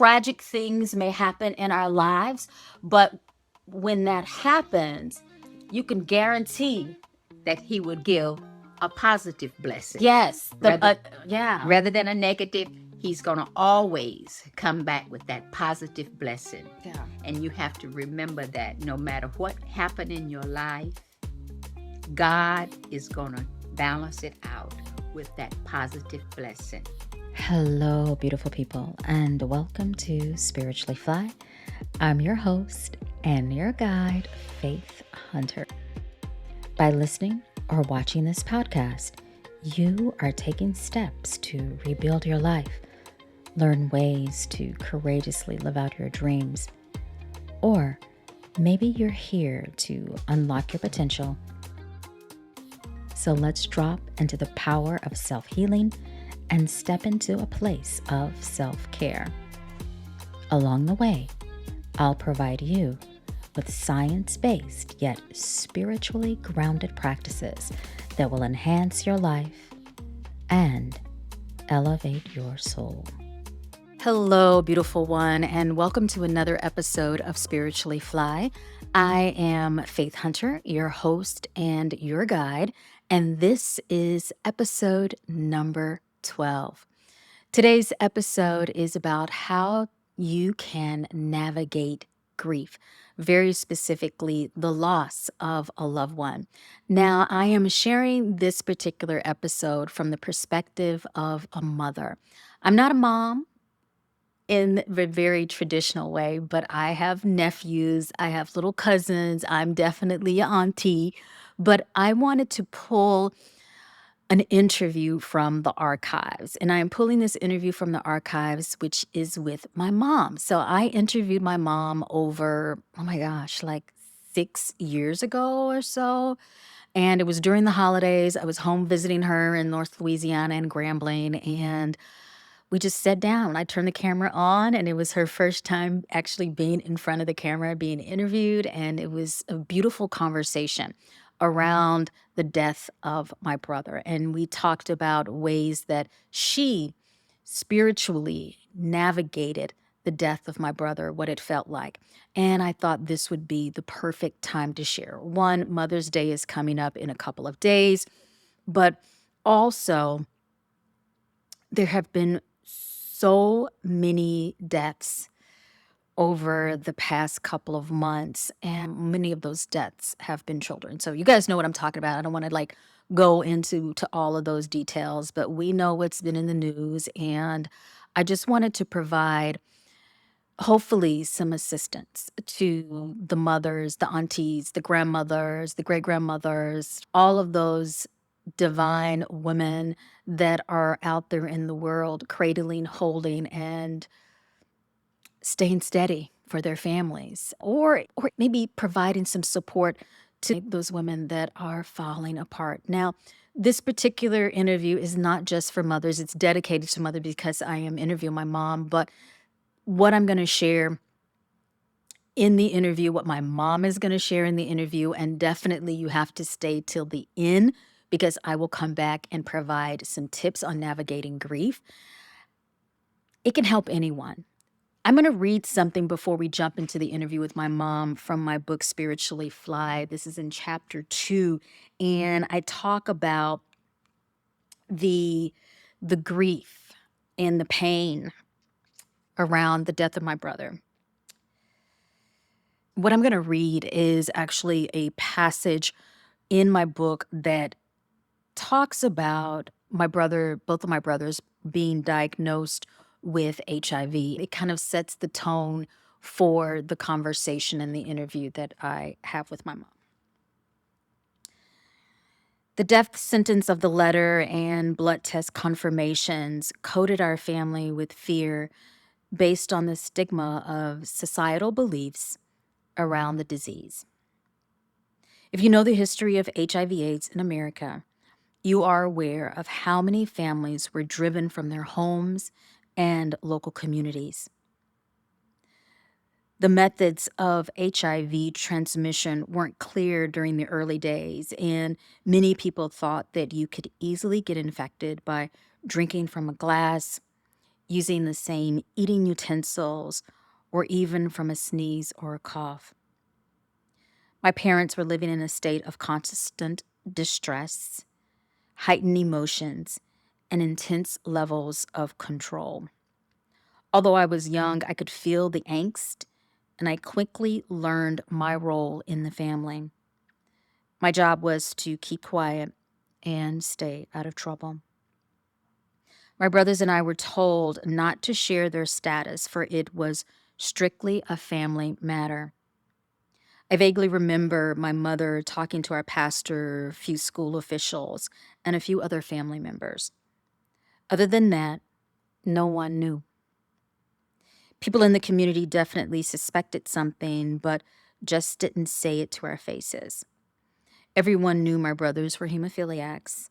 tragic things may happen in our lives, but when that happens, you can guarantee that he would give a positive blessing. yes, yeah. Rather than a negative, he's going to always come back with that positive blessing. Yeah. And you have to remember that no matter what happened in your life, God is going to balance it out with that positive blessing. Hello, beautiful people, and welcome to Spiritually Fly. I'm your host and your guide, Faith Hunter. By listening or watching this podcast, you are taking steps to rebuild your life, learn ways to courageously live out your dreams, or maybe you're here to unlock your potential. So let's drop into the power of self-healing and step into a place of self-care. Along the way, I'll provide you with science-based yet spiritually grounded practices that will enhance your life and elevate your soul. Hello, beautiful one, and welcome to another episode of Spiritually Fly. I am Faith Hunter, your host and your guide, and this is episode number 12. Today's episode is about how you can navigate grief, very specifically the loss of a loved one. Now, I am sharing this particular episode from the perspective of a mother. I'm not a mom in the very traditional way, but I have nephews, I have little cousins, I'm definitely an auntie, but I wanted to pull an interview from the archives. And I am pulling this interview from the archives, which is with my mom. So I interviewed my mom over, oh my gosh, like 6 years ago or so. And it was during the holidays. I was home visiting her in North Louisiana and Grambling. And we just sat down. I turned the camera on, and it was her first time actually being in front of the camera, being interviewed. And it was a beautiful conversation around the death of my brother. And we talked about ways that she spiritually navigated the death of my brother, what it felt like. And I thought this would be the perfect time to share. One, Mother's Day is coming up in a couple of days, but also there have been so many deaths over the past couple of months, and many of those deaths have been children. So you guys know what I'm talking about. I don't want to go into all of those details, but we know what's been in the news, and I just wanted to provide hopefully some assistance to the mothers, the aunties, the grandmothers, the great grandmothers, all of those divine women that are out there in the world cradling, holding, and staying steady for their families, or maybe providing some support to those women that are falling apart. Now, this particular interview is not just for mothers, it's dedicated to mothers because I am interviewing my mom, but what I'm going to share in the interview, what my mom is going to share in the interview, and definitely you have to stay till the end because I will come back and provide some tips on navigating grief. It can help anyone. I'm going to read something before we jump into the interview with my mom from my book, Spiritually Fly. This is in chapter 2, and I talk about the grief and the pain around the death of my brother. What I'm going to read is actually a passage in my book that talks about my brother, both of my brothers, being diagnosed with HIV. It kind of sets the tone for the conversation and the interview that I have with my mom. The death sentence of the letter and blood test confirmations coated our family with fear based on the stigma of societal beliefs around the disease. If you know the history of HIV/AIDS in America, you are aware of how many families were driven from their homes and local communities. The methods of HIV transmission weren't clear during the early days, and many people thought that you could easily get infected by drinking from a glass, using the same eating utensils, or even from a sneeze or a cough. My parents were living in a state of constant distress, heightened emotions, and intense levels of control. Although I was young, I could feel the angst, and I quickly learned my role in the family. My job was to keep quiet and stay out of trouble. My brothers and I were told not to share their status, for it was strictly a family matter. I vaguely remember my mother talking to our pastor, a few school officials, and a few other family members. Other than that, no one knew. People in the community definitely suspected something, but just didn't say it to our faces. Everyone knew my brothers were hemophiliacs,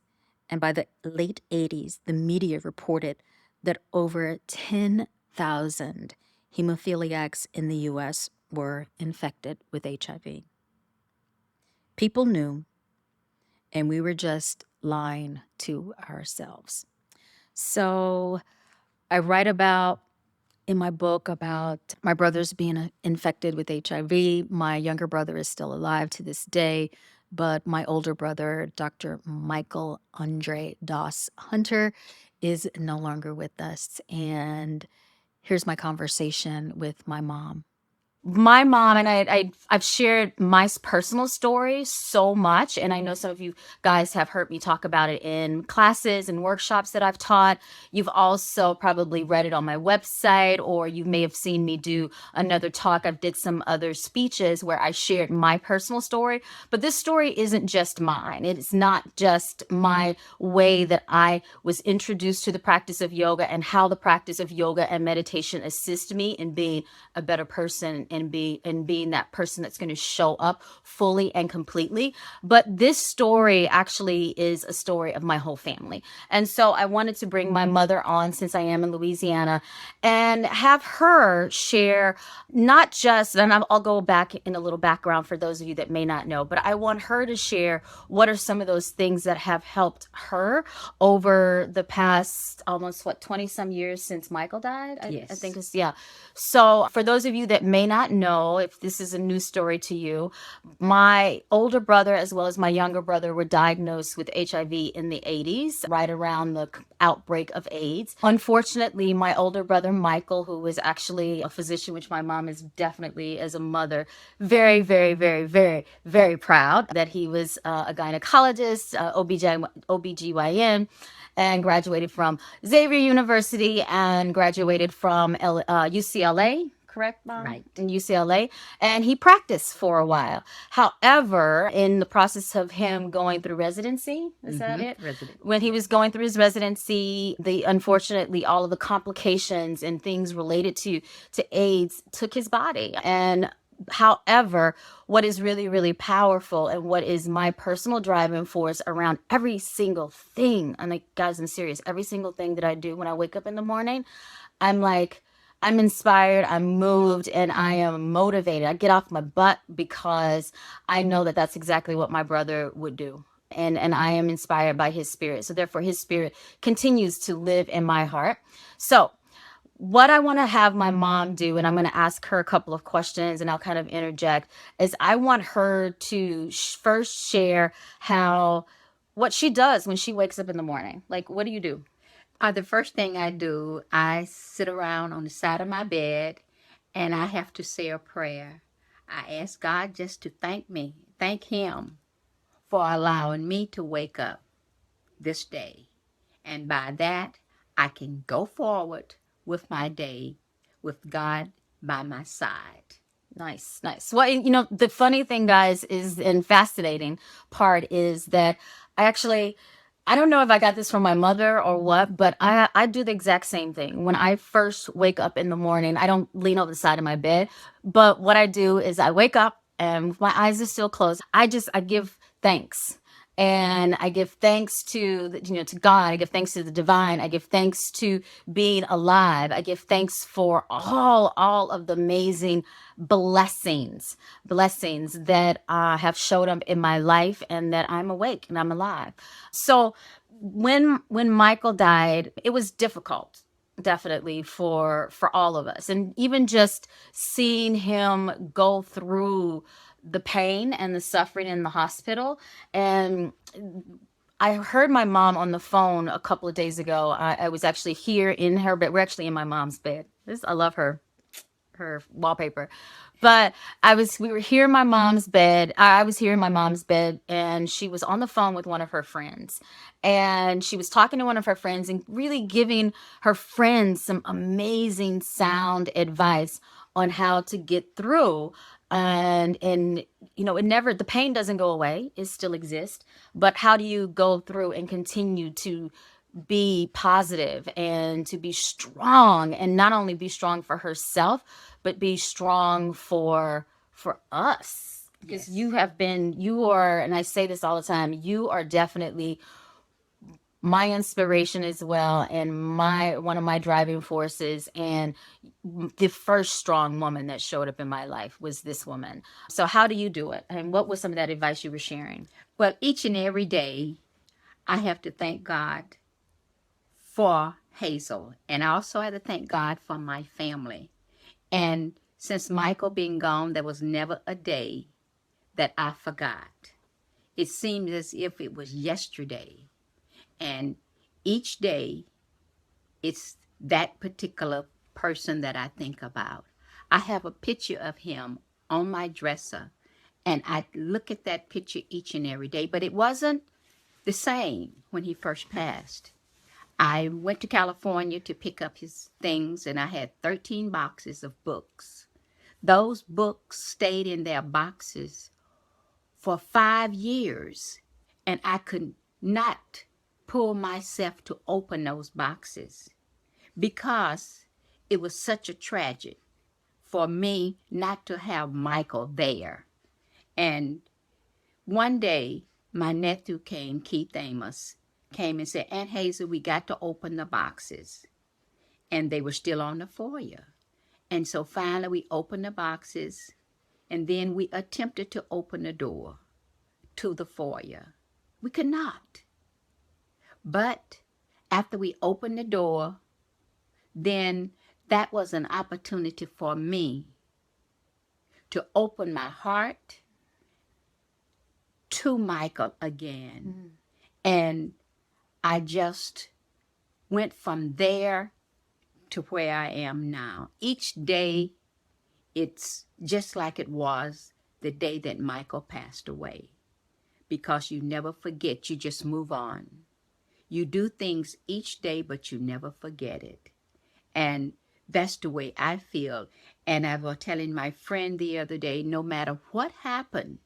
and by the late 80s, the media reported that over 10,000 hemophiliacs in the US were infected with HIV. People knew, and we were just lying to ourselves. So I write about in my book about my brothers being infected with HIV. My younger brother is still alive to this day, but my older brother, Dr. Michael Andre Doss Hunter, is no longer with us. And here's my conversation with my mom. My mom and I've shared my personal story so much, and I know some of you guys have heard me talk about it in classes and workshops that I've taught. You've also probably read it on my website, or you may have seen me do another talk. I've did some other speeches where I shared my personal story, but this story isn't just mine. It's not just my way that I was introduced to the practice of yoga and how the practice of yoga and meditation assist me in being a better person and being that person that's going to show up fully and completely. But this story actually is a story of my whole family. And so I wanted to bring my mother on, since I am in Louisiana, and have her share not just, and I'll go back in a little background for those of you that may not know, but I want her to share what are some of those things that have helped her over the past almost 20 some years since Michael died. I think it's, yeah. So for those of you that may not know, if this is a new story to you, my older brother as well as my younger brother were diagnosed with HIV in the 80s, right around the outbreak of AIDS. Unfortunately, my older brother, Michael, who was actually a physician, which my mom is definitely, as a mother, very, very, very, very, very proud that he was a gynecologist, OBGYN, and graduated from Xavier University and graduated from UCLA, correct, Mom? Right. In UCLA. And he practiced for a while. However, in the process of him going through residency, is that it? When he was going through his residency, unfortunately, all of the complications and things related to AIDS took his body. And however, what is really, really powerful and what is my personal driving force around every single thing, and like, guys, I'm serious, every single thing that I do when I wake up in the morning, I'm inspired, I'm moved, and I am motivated. I get off my butt because I know that that's exactly what my brother would do. And I am inspired by his spirit. So therefore, his spirit continues to live in my heart. So what I want to have my mom do, and I'm going to ask her a couple of questions and I'll kind of interject, is I want her to first share what she does when she wakes up in the morning. Like, what do you do? The first thing I do, I sit around on the side of my bed and I have to say a prayer. I ask God just to thank Him for allowing me to wake up this day. And by that, I can go forward with my day with God by my side. Nice. Well, the funny thing, guys, and fascinating part is that I don't know if I got this from my mother or what, but I do the exact same thing. When I first wake up in the morning, I don't lean over the side of my bed, but what I do is I wake up and my eyes are still closed. I give thanks. And I give thanks to God. I give thanks to the divine. I give thanks to being alive. I give thanks for all of the amazing blessings that have showed up in my life, and that I'm awake and I'm alive. So when Michael died, it was difficult. definitely for all of us. And even just seeing him go through the pain and the suffering in the hospital. And I heard my mom on the phone a couple of days ago. I was actually here in her bed. We're actually in my mom's bed. I love her wallpaper. But we were here in my mom's bed. I was here in my mom's bed, and she was on the phone with one of her friends. And she was talking to one of her friends and really giving her friends some amazing sound advice on how to get through. And the pain doesn't go away. It still exists. But how do you go through and continue to be positive and to be strong, and not only be strong for herself, but be strong for us? Because Yes. you are, and I say this all the time, you are definitely my inspiration as well, and my one of my driving forces, and the first strong woman that showed up in my life was this woman. So how do you do it, and what was some of that advice you were sharing? Well, each and every day, I have to thank God for Hazel. And I also have to thank God for my family. And since Michael being gone, there was never a day that I forgot. It seemed as if it was yesterday. And each day, it's that particular person that I think about. I have a picture of him on my dresser, and I look at that picture each and every day, but it wasn't the same when he first passed. I went to California to pick up his things, and I had 13 boxes of books. Those books stayed in their boxes for 5 years, and I could not pull myself to open those boxes because it was such a tragedy for me not to have Michael there. And one day, my nephew came, Keith Amos, came and said, Aunt Hazel, we got to open the boxes. And they were still on the foyer. And so finally we opened the boxes, and then we attempted to open the door to the foyer. We could not. But after we opened the door, then that was an opportunity for me to open my heart to Michael again. And I just went from there to where I am now. Each day, it's just like it was the day that Michael passed away, because you never forget. You just move on. You do things each day, but you never forget it. And that's the way I feel. And I was telling my friend the other day, no matter what happened,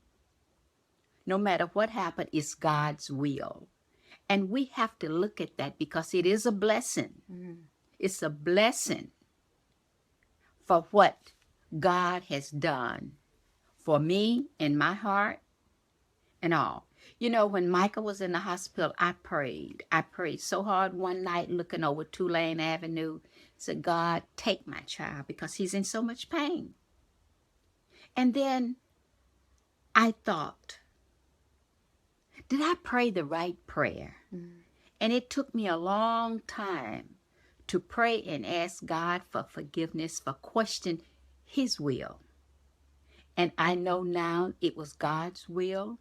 it's God's will. And we have to look at that because it is a blessing. It's a blessing for what God has done for me in my heart and all. You know, when Michael was in the hospital, I prayed. I prayed so hard one night looking over Tulane Avenue. Said, God, take my child because he's in so much pain. And then I thought, did I pray the right prayer? And it took me a long time to pray and ask God for forgiveness for questioning his will. And I know now it was God's will,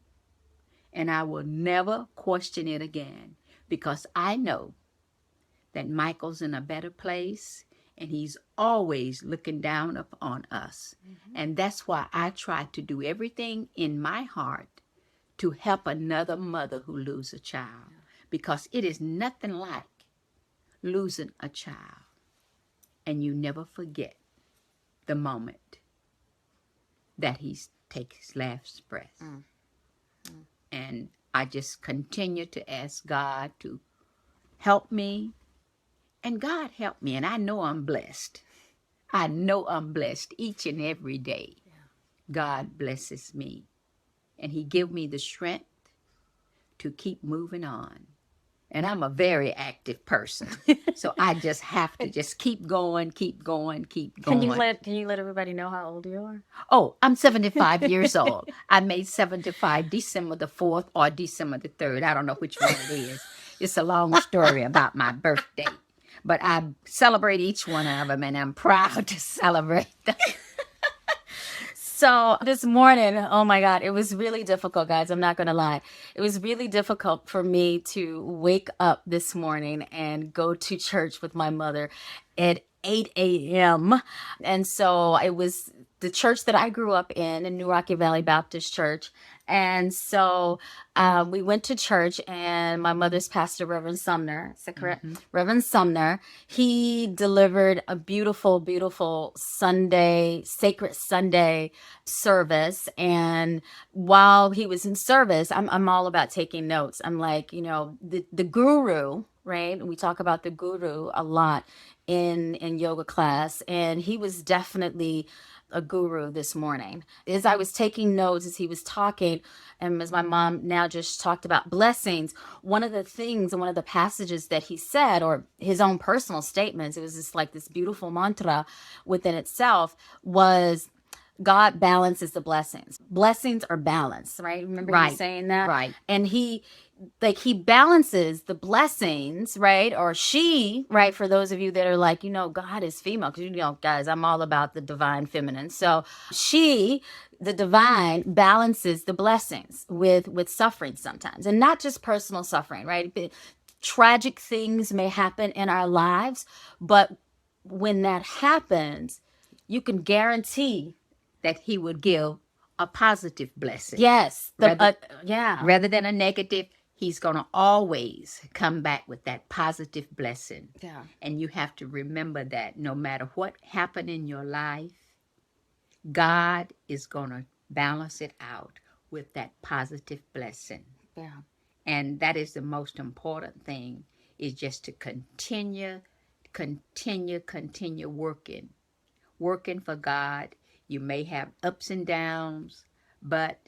and I will never question it again, because I know that Michael's in a better place, and he's always looking down upon us. And that's why I try to do everything in my heart to help another mother who loses a child, because it is nothing like losing a child, and you never forget the moment that he takes his last breath. And I just continue to ask God to help me, and God helped me, and I know I'm blessed. I know I'm blessed each and every day. God blesses me, and he gives me the strength to keep moving on. And I'm a very active person, so I just have to just keep going. Can you let everybody know how old you are? Oh, I'm 75 years old. I made 75 December the 4th or December the 3rd. I don't know which one it is. It's a long story about my birthday. but I celebrate each one of them, and I'm proud to celebrate them. So this morning, oh my God, it was really difficult, guys. I'm not going to lie. It was really difficult for me to wake up this morning and go to church with my mother at 8 a.m. And so it was the church that I grew up in New Rocky Valley Baptist Church. And so we went to church, and my mother's pastor, Reverend Sumner, is that correct? Reverend Sumner, he delivered a beautiful, beautiful sacred Sunday service. And while he was in service, I'm all about taking notes. I'm like, the guru, right? We talk about the guru a lot in yoga class, and he was definitely a guru this morning. As I was taking notes, as he was talking, and as my mom now just talked about blessings, one of the passages that he said, or his own personal statements, it was just like this beautiful mantra within itself, was God balances the blessings. Blessings are balanced, right? Remember him saying that? Right. And he balances the blessings, right? Or she, right? For those of you that are like, God is female, because guys, I'm all about the divine feminine. So she, the divine, balances the blessings with suffering sometimes, and not just personal suffering, right? Tragic things may happen in our lives, but when that happens, you can guarantee that he would give a positive blessing. yes, Rather than a negative, he's going to always come back with that positive blessing. Yeah. And you have to remember that no matter what happened in your life, God is going to balance it out with that positive blessing. Yeah. And that is the most important thing, is just to continue working for God. You may have ups and downs, but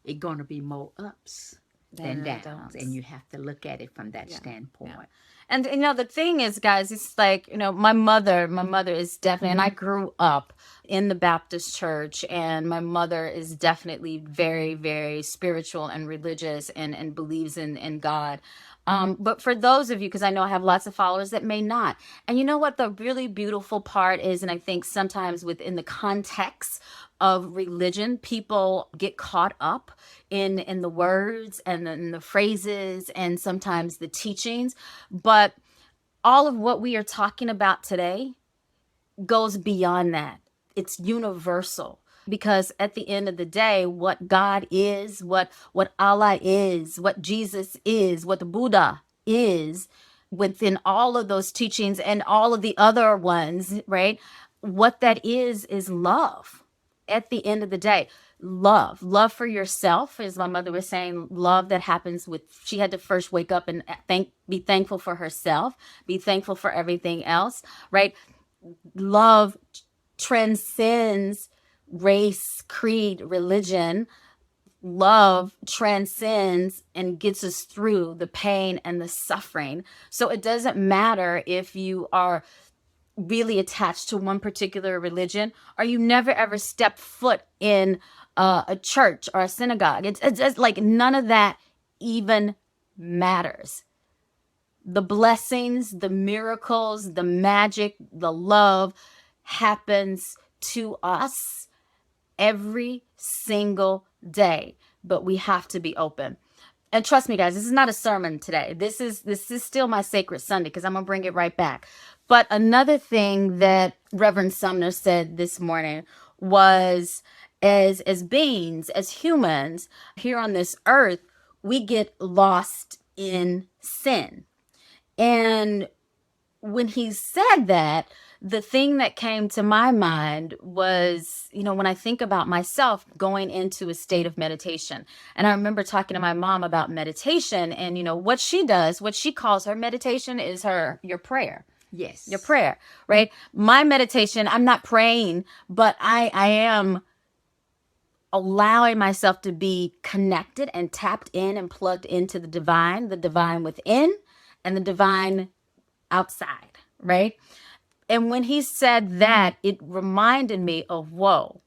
it's going to be more ups than downs. And you have to look at it from that standpoint. Yeah. And the thing is, guys, it's like, my mother is definitely, and I grew up in the Baptist church, and my mother is definitely very, very spiritual and religious, and believes in God. But for those of you, because I know I have lots of followers that may not, and you know what the really beautiful part is, and I think sometimes within the context of religion, people get caught up in the words and in the phrases and sometimes the teachings. But all of what we are talking about today goes beyond that. It's universal. Because at the end of the day, what God is, what Allah is, what Jesus is, what the Buddha is, within all of those teachings and all of the other ones, right? What that is love. At the end of the day, love for yourself, as my mother was saying, love that happens she had to first wake up and be thankful for herself, be thankful for everything else, right? Love transcends race, creed, religion. Love transcends and gets us through the pain and the suffering. So it doesn't matter if you are really attached to one particular religion, or you never ever stepped foot in a church or a synagogue. It's like none of that even matters. The blessings, the miracles, the magic, the love happens to us every single day, but we have to be open. And trust me, guys, this is not a sermon today. This is still my sacred Sunday, because I'm gonna bring it right back. But another thing that Reverend Sumner said this morning was, as beings, as humans here on this earth, we get lost in sin. And when he said that, the thing that came to my mind was, when I think about myself going into a state of meditation. And I remember talking to my mom about meditation, and what she does, what she calls her meditation is your prayer. Yes. Your prayer, right? My meditation, I'm not praying, but I am allowing myself to be connected and tapped in and plugged into the divine within and the divine outside, right? And when he said that, it reminded me of, whoa,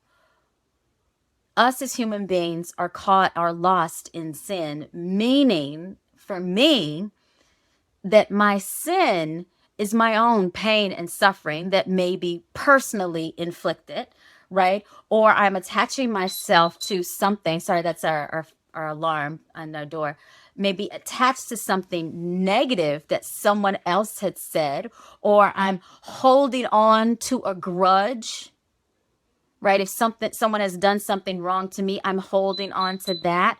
us as human beings are lost in sin, meaning for me that my sin is my own pain and suffering that may be personally inflicted, right? Or I'm attaching myself to something. Sorry, that's our alarm on our door. Maybe attached to something negative that someone else had said, or I'm holding on to a grudge, right? If someone has done something wrong to me, I'm holding on to that.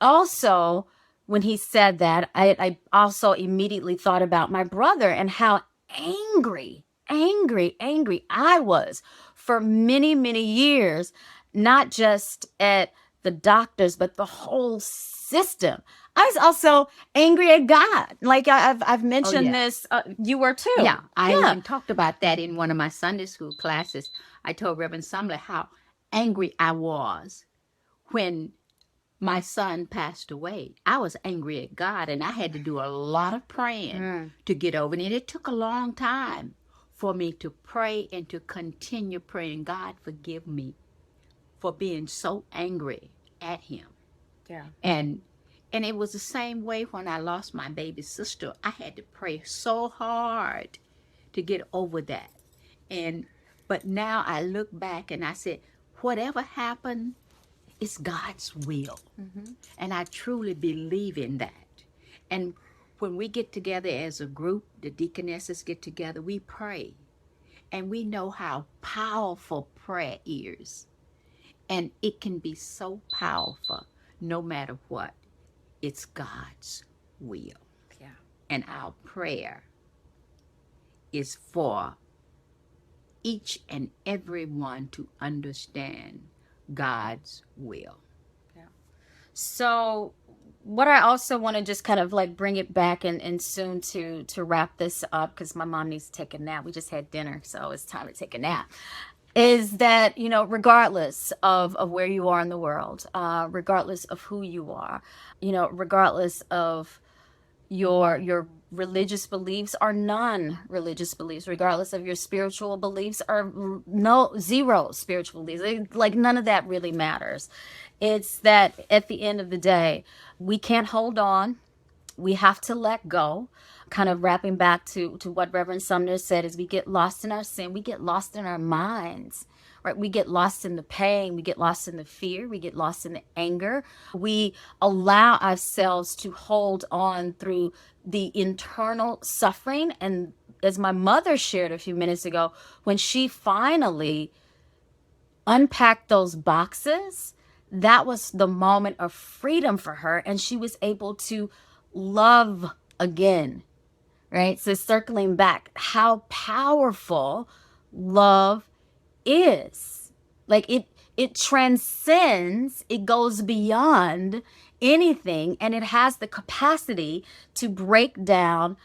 Also, when he said that, I also immediately thought about my brother and how angry I was for many, many years, not just at the doctors, but the whole system. I was also angry at God. Like I've Oh, mentioned yeah. this. You were too. Yeah, I Yeah. even talked about that in one of my Sunday school classes. I told Reverend Sumler how angry I was when my son passed away. I was angry at God, and I had to do a lot of praying to get over it. And it took a long time for me to pray and to continue praying. God, forgive me for being so angry at him. Yeah. And it was the same way when I lost my baby sister. I had to pray so hard to get over that. And but now I look back and I said, whatever happened, it's God's will. And I truly believe in that. And when we get together as a group, the deaconesses get together, we pray. And we know how powerful prayer is. And it can be so powerful no matter what. It's God's will. Yeah. And our prayer is for each and every one to understand God's will. So what I also want to just kind of like bring it back and soon to wrap this up, because my mom needs to take a nap. We just had dinner, so it's time to take a nap. Is that, regardless of where you are in the world, regardless of who you are, regardless of your religious beliefs or non-religious beliefs, regardless of your spiritual beliefs or zero spiritual beliefs, like none of that really matters. It's that at the end of the day, we can't hold on. We have to let go. Kind of wrapping back to what Reverend Sumner said, is we get lost in our sin, we get lost in our minds, right? We get lost in the pain, we get lost in the fear, we get lost in the anger. We allow ourselves to hold on through the internal suffering. And as my mother shared a few minutes ago, when she finally unpacked those boxes, that was the moment of freedom for her, and she was able to love again, right? So circling back, how powerful love is. Like it transcends, it goes beyond anything, and it has the capacity to break down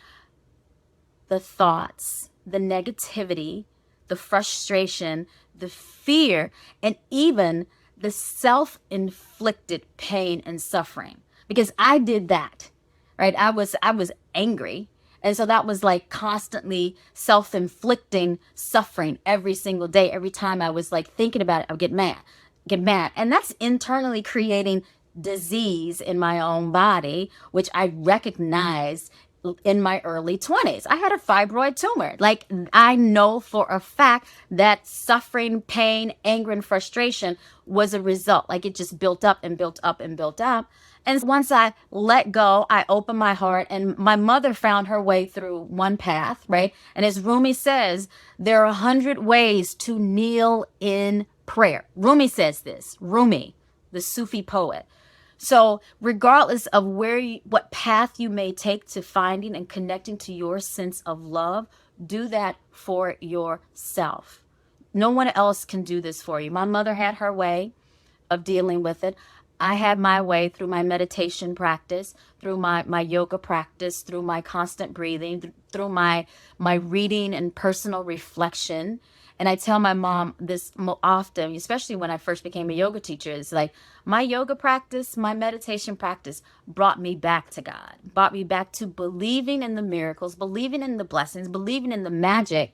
the thoughts, the negativity, the frustration, the fear, and even the self-inflicted pain and suffering. Because I did that, right? I was angry. And so that was like constantly self-inflicting suffering every single day. Every time I was like thinking about it, I would get mad. And that's internally creating disease in my own body, which I recognized in my early 20s. I had a fibroid tumor. Like, I know for a fact that suffering, pain, anger, and frustration was a result. Like, it just built up and built up and built up. And once I let go, I opened my heart, and my mother found her way through one path, right? And as Rumi says, there are 100 ways to kneel in prayer. Rumi says this, Rumi, the Sufi poet. So regardless of what path you may take to finding and connecting to your sense of love, do that for yourself. No one else can do this for you. My mother had her way of dealing with it. I had my way through my meditation practice, through my yoga practice, through my constant breathing, through my reading and personal reflection. And I tell my mom this often, especially when I first became a yoga teacher, it's like my yoga practice, my meditation practice brought me back to God, brought me back to believing in the miracles, believing in the blessings, believing in the magic,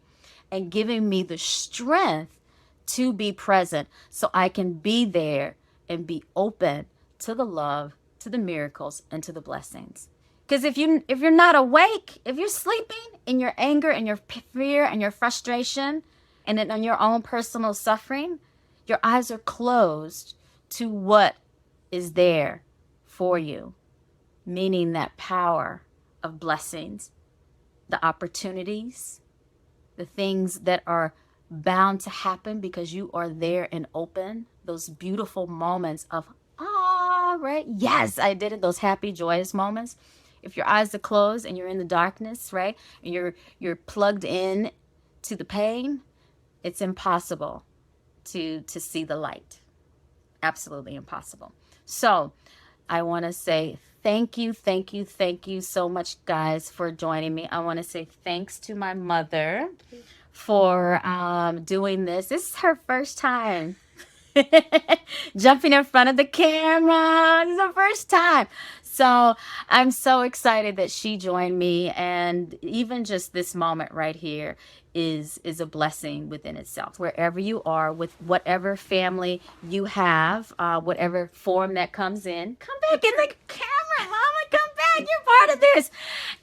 and giving me the strength to be present so I can be there and be open to the love, to the miracles, and to the blessings. Because if you're not awake, if you're sleeping in your anger and your fear and your frustration and on your own personal suffering, your eyes are closed to what is there for you, meaning that power of blessings, the opportunities, the things that are bound to happen because you are there and open, those beautiful moments of, ah, right? Yes, I did it. Those happy, joyous moments. If your eyes are closed and you're in the darkness, right? And you're plugged in to the pain, it's impossible to see the light. Absolutely impossible. So I want to say thank you, thank you, thank you so much, guys, for joining me. I want to say thanks to my mother for doing this. This is her first time jumping in front of the camera. It's the first time. So I'm so excited that she joined me. And even just this moment right here is a blessing within itself. Wherever you are, with whatever family you have, whatever form that comes in, come back in the camera, Mama, come back. You're part of this.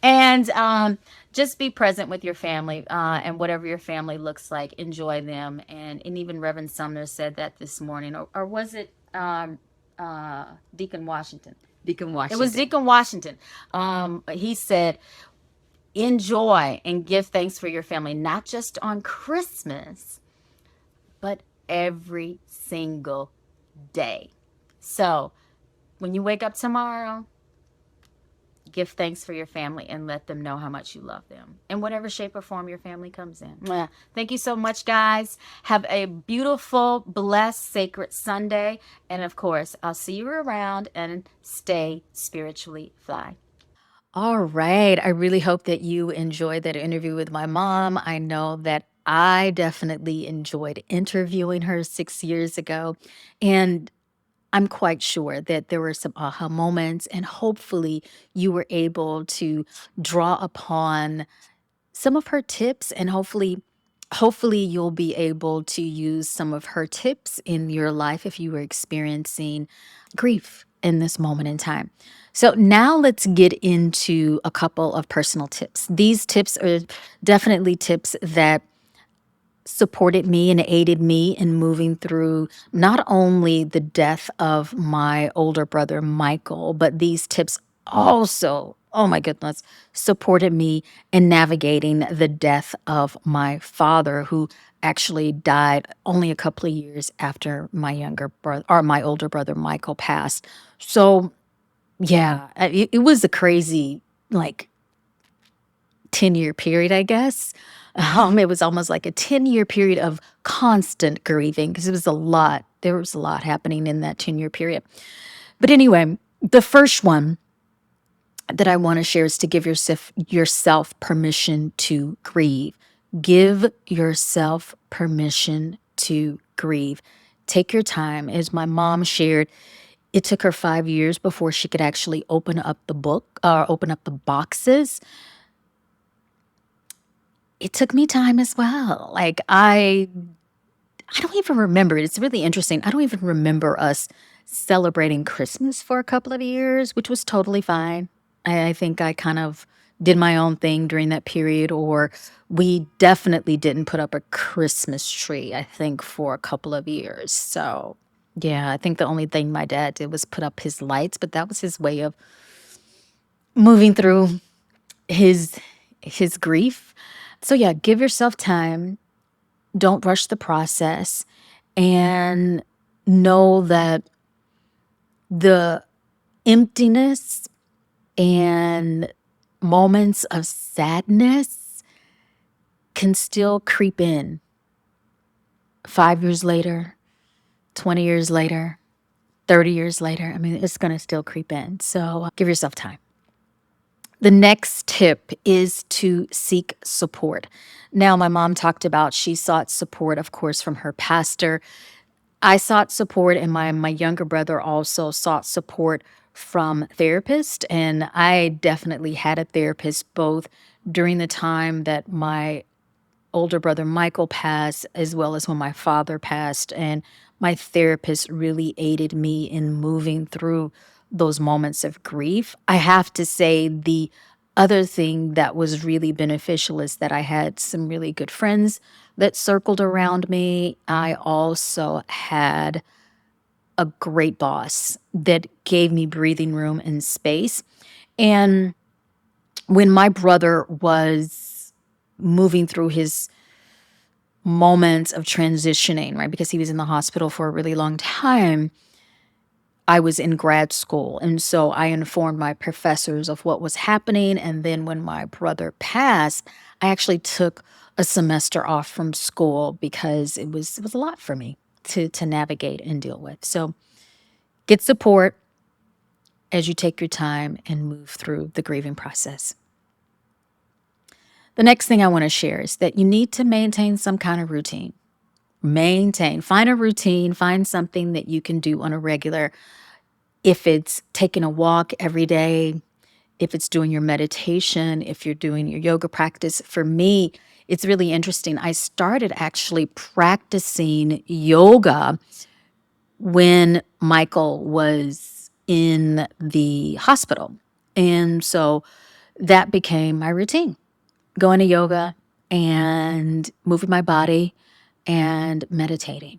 And just be present with your family, and whatever your family looks like, enjoy them. And even Reverend Sumner said that this morning, or was it Deacon Washington? Deacon Washington. It was Deacon Washington. He said, enjoy and give thanks for your family, not just on Christmas, but every single day. So when you wake up tomorrow, give thanks for your family and let them know how much you love them in whatever shape or form your family comes in. Mwah. Thank you so much, guys. Have a beautiful, blessed, sacred Sunday. And of course, I'll see you around, and stay spiritually fly. All right. I really hope that you enjoyed that interview with my mom. I know that I definitely enjoyed interviewing her 6 years ago. And I'm quite sure that there were some aha moments, and hopefully you were able to draw upon some of her tips, and hopefully you'll be able to use some of her tips in your life if you were experiencing grief in this moment in time. So now let's get into a couple of personal tips. These tips are definitely tips that supported me and aided me in moving through not only the death of my older brother Michael, but these tips also, oh my goodness, supported me in navigating the death of my father, who actually died only a couple of years after my younger brother, or my older brother Michael, passed. So yeah, it was a crazy, like, 10-year period, I guess. It was almost like a 10-year period of constant grieving, because it was a lot. There was a lot happening in that 10-year period. But anyway, the first one that I want to share is to give yourself permission to grieve. Give yourself permission to grieve. Take your time. As my mom shared, it took her 5 years before she could actually open up the boxes. It took me time as well. Like, I don't even remember it. It's really interesting. I don't even remember us celebrating Christmas for a couple of years, which was totally fine. I think I kind of did my own thing during that period, or we definitely didn't put up a Christmas tree, I think, for a couple of years. So yeah, I think the only thing my dad did was put up his lights, but that was his way of moving through his grief. So yeah, give yourself time. Don't rush the process, and know that the emptiness and moments of sadness can still creep in 5 years later, 20 years later, 30 years later. I mean, it's going to still creep in. So give yourself time. The next tip is to seek support. Now, my mom talked about she sought support, of course, from her pastor. I sought support, and my younger brother also sought support from therapists. And I definitely had a therapist both during the time that my older brother Michael passed, as well as when my father passed. And my therapist really aided me in moving through those moments of grief. I have to say the other thing that was really beneficial is that I had some really good friends that circled around me. I also had a great boss that gave me breathing room and space. And when my brother was moving through his moments of transitioning, right, because he was in the hospital for a really long time, I was in grad school. And so I informed my professors of what was happening. And then when my brother passed, I actually took a semester off from school because it was a lot for me to navigate and deal with. So get support as you take your time and move through the grieving process. The next thing I want to share is that you need to maintain some kind of routine. Find a routine, find something that you can do on a regular. If it's taking a walk every day, if it's doing your meditation, if you're doing your yoga practice. For me, it's really interesting. I started actually practicing yoga when Michael was in the hospital. And so that became my routine, going to yoga and moving my body and meditating.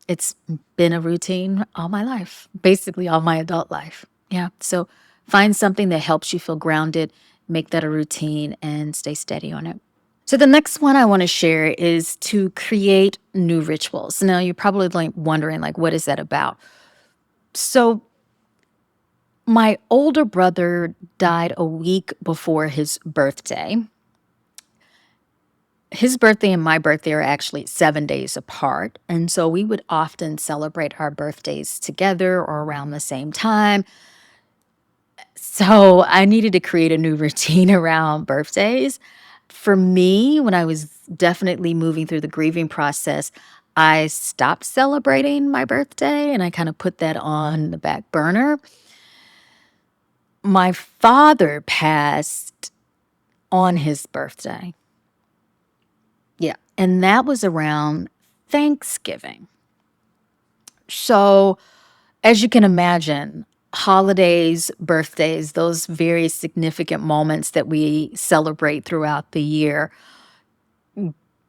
It's been a routine all my life, basically all my adult life. Yeah. So find something that helps you feel grounded, make that a routine, and stay steady on it. So the next one I want to share is to create new rituals. Now you're probably wondering, what is that about? So my older brother died a week before his birthday. His birthday and my birthday are actually 7 days apart. And so we would often celebrate our birthdays together or around the same time. So I needed to create a new routine around birthdays. For me, when I was definitely moving through the grieving process, I stopped celebrating my birthday and I kind of put that on the back burner. My father passed on his birthday. Yeah. And that was around Thanksgiving. So, as you can imagine, holidays, birthdays, those very significant moments that we celebrate throughout the year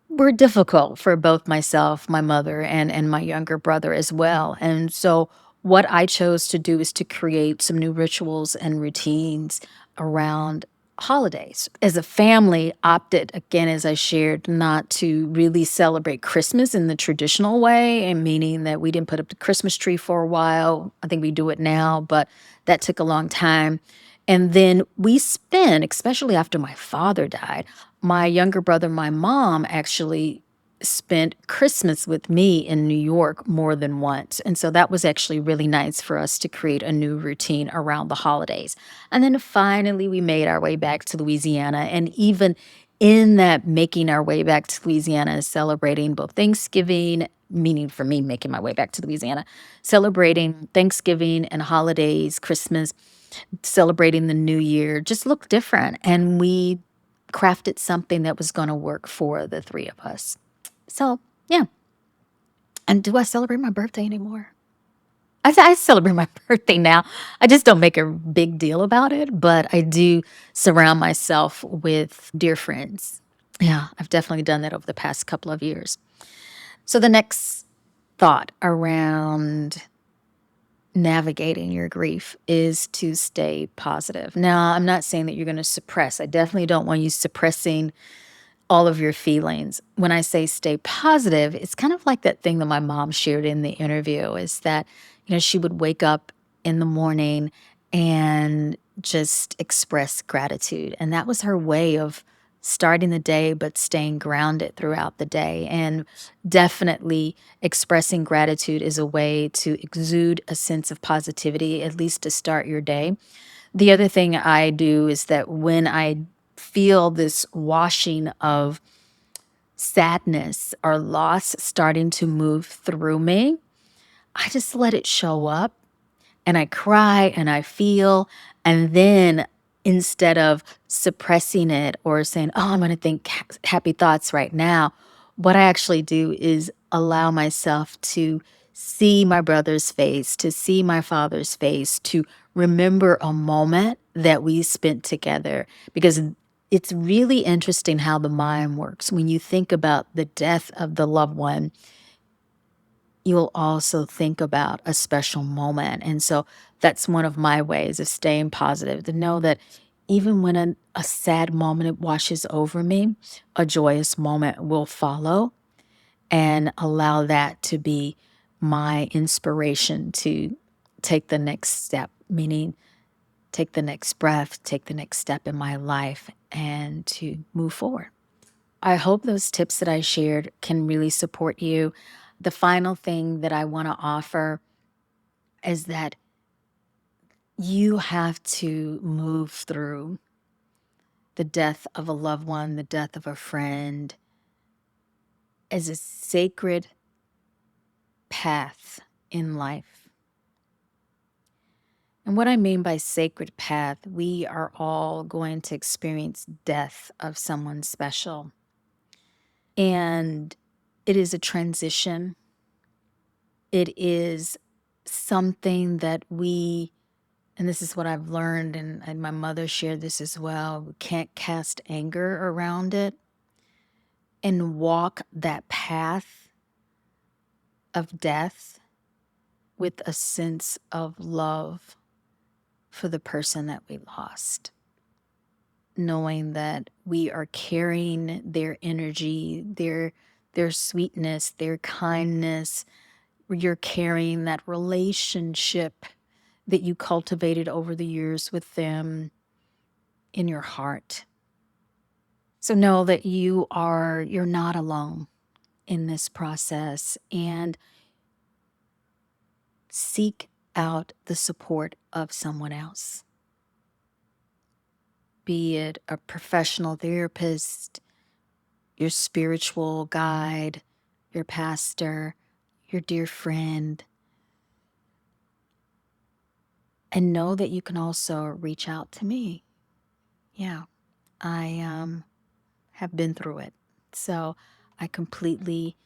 were difficult for both myself, my mother, and my younger brother as well. And so, what I chose to do is to create some new rituals and routines around holidays. As a family, opted again, as I shared, not to really celebrate Christmas in the traditional way, and meaning that we didn't put up the Christmas tree for a while. I think we do it now, but that took a long time. And then we spent, especially after my father died, my younger brother, my mom actually spent Christmas with me in New York more than once. And so that was actually really nice for us to create a new routine around the holidays. And then finally, we made our way back to Louisiana. And even in that making our way back to Louisiana and celebrating both Thanksgiving, meaning for me making my way back to Louisiana, celebrating Thanksgiving and holidays, Christmas, celebrating the new year just looked different. And we crafted something that was going to work for the three of us. So, yeah. And do I celebrate my birthday anymore? I celebrate my birthday now. I just don't make a big deal about it, but I do surround myself with dear friends. Yeah, I've definitely done that over the past couple of years. So the next thought around navigating your grief is to stay positive. Now, I'm not saying that you're going to suppress. I definitely don't want you suppressing all of your feelings. When I say stay positive, it's kind of like that thing that my mom shared in the interview is that, she would wake up in the morning and just express gratitude. And that was her way of starting the day, but staying grounded throughout the day. And definitely expressing gratitude is a way to exude a sense of positivity, at least to start your day. The other thing I do is that when I feel this washing of sadness or loss starting to move through me, I just let it show up and I cry and I feel. And then instead of suppressing it or saying, oh, I'm going to think happy thoughts right now, what I actually do is allow myself to see my brother's face, to see my father's face, to remember a moment that we spent together. Because it's really interesting how the mind works. When you think about the death of the loved one, you'll also think about a special moment. And so that's one of my ways of staying positive, to know that even when a sad moment it washes over me, a joyous moment will follow, and allow that to be my inspiration to take the next step, meaning take the next breath, take the next step in my life, and to move forward. I hope those tips that I shared can really support you. The final thing that I want to offer is that you have to move through the death of a loved one, the death of a friend, as a sacred path in life. And what I mean by sacred path, we are all going to experience death of someone special. And it is a transition. It is something that and this is what I've learned, and my mother shared this as well, we can't cast anger around it, and walk that path of death with a sense of love for the person that we lost. Knowing that we are carrying their energy, their sweetness, their kindness. You're carrying that relationship that you cultivated over the years with them in your heart. So know that you're not alone in this process, and seek out the support of someone else. Be it a professional therapist, your spiritual guide, your pastor, your dear friend. And know that you can also reach out to me. Yeah, I have been through it. So I completely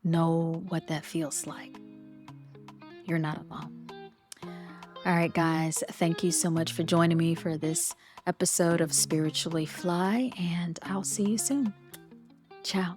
know what that feels like. You're not alone. All right, guys, thank you so much for joining me for this episode of Spiritually Fly, and I'll see you soon. Ciao.